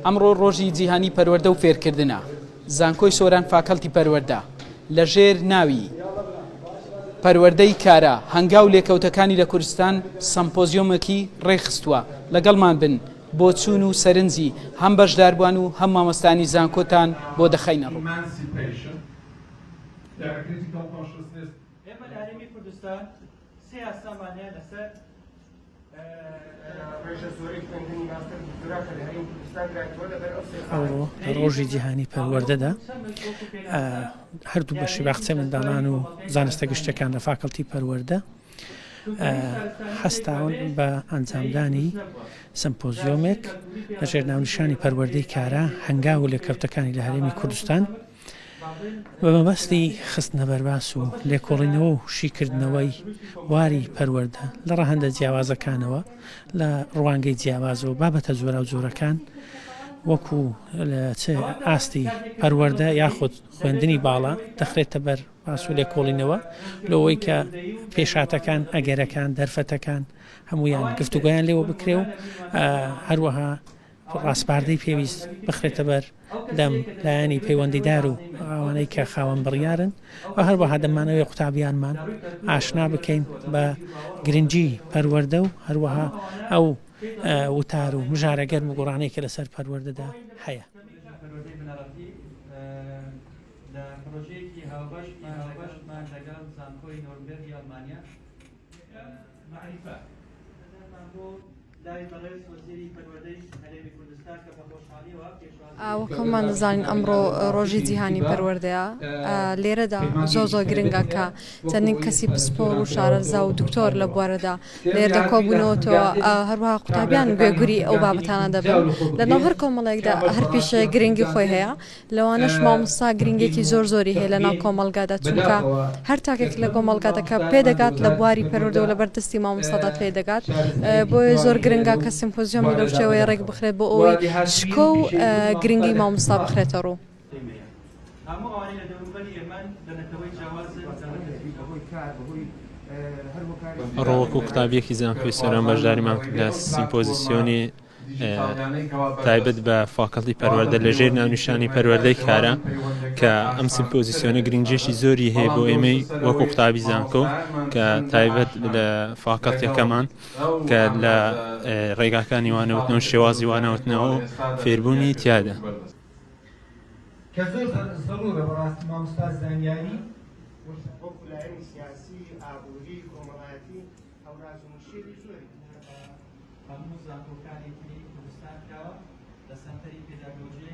ئەمڕۆ ڕۆژی جیهانی پەروەردە و فێرکردنە. زانکۆی سۆران فاکەڵتی پەروەردە لەژێر ناوی پەروەردەی کارە هەنگاو لێکەوتەکانی لە کوردستان سەمپۆزیۆمێکی ڕێخستووە. لەگەڵمان بن بۆ چوون و سەرنجی هەم بەشداربووان و هەم مامۆستانی زانکۆتان بۆ دەخەینە ڕوو. ئەوڕۆ ڕۆژی جیهانی پەروەردەدا هەردوو بەشی باخچە منداڵان و زانستە گشتەکان لە فاکەڵتی پەروەردە هەستاون بە ئەنجامدانی سمپۆزیۆمێک لە ژێر ناونیشانی پەروەردەی کارە هەنگاو لێکەوتەکانی لە هەرێمی کوردستان بە مەبەستی خستنە بەرباس و لێکۆڵینەوە و شیکردنەوەی واری پەروەردە لە ڕەهەندە جیاوازەکانەوە لە ڕوانگەی جیاوازەوە بابەتە جۆرا و جۆرەکان وەکو ئاستی پەروەردە یاخود خوێندنی باڵا دەخرێتە بەر باس و لێکۆڵینەوە لەوەی کە پێشاتەکان ئەگەرەکان دەرفەتەکان هەمویان گفتوگویان لێوە بکرێ و هەروەها ڕاستپاردەی پێویست بخرێتە بەر دەم لایەنی پەیوەندیدار و ئەوانەی کە خاوەن بڕیارن و هەروەها دەمانەوەی قوتابیانمان ئاشنا بکەین بە گرنگی پەروەردە و هەروەها ئەو وتار و مژارە گەرم و گوڕانەی کە لەسەر پەروەردەدا هەیە. وەکەمان دەزانین ئەمڕۆ ڕۆژی جیهانی پەروەردەیە لێرەدا زۆ گرنگە کە چەندین کەسی پسپۆڕ و شارەزا و دکتۆر لە بوارەدا لێر دەکۆبوونەوەتەوە هەروەها قوتابیان گوێگوری ئەو بابەتانە دەبن لەناو هەر کۆمەڵێکدا هەر پیشە گرنگی خۆی هەیە لەوانەش مامۆستا گرنگێکی زۆری هەیە لەناو کۆمەڵگادا چونکە هەر تاکێک لە کۆمەڵگاتەکە پێدەگات لە بواری پەروەردە و لە بەردەستی مامۆستادا پێدەگات بۆیە زۆر گرنگە کە سیمپۆزیۆمی لەو شێوەیە ڕێک بخرێت بۆ ئەوەی شکۆ و گرنگی مامۆستا بخرێتە ڕوو. ڕۆوەکو قوتابیەکی زانکۆی سۆران بەشداریمان لە سیمپۆزیسیۆنی تایبەت بە فاکەڵتی پەروەردە لە ژێر ناونیشانی پەروەردەی کارە کە ئەم سیمپۆزیسیۆنە گرنگێکی زۆری هەیە بۆ ئێمەی وەکو قوتابی زانکۆ کە تایبەت لە فاکەڵتیەکەمان کە لە ڕێگاکانی وانەوتنەوە شێوازی وانەوتنەوە و فێربوونی تیادا. کە زۆر زەڕورە بەڕاستی مامۆستا زانیاری وەکو لایەنی سیاسی ئابووری کۆمەڵایەتی هەوراز و مشێری زۆری هەموو زانکۆکانی تری کوردستان کاوە لە سەنتەری پێداگۆژی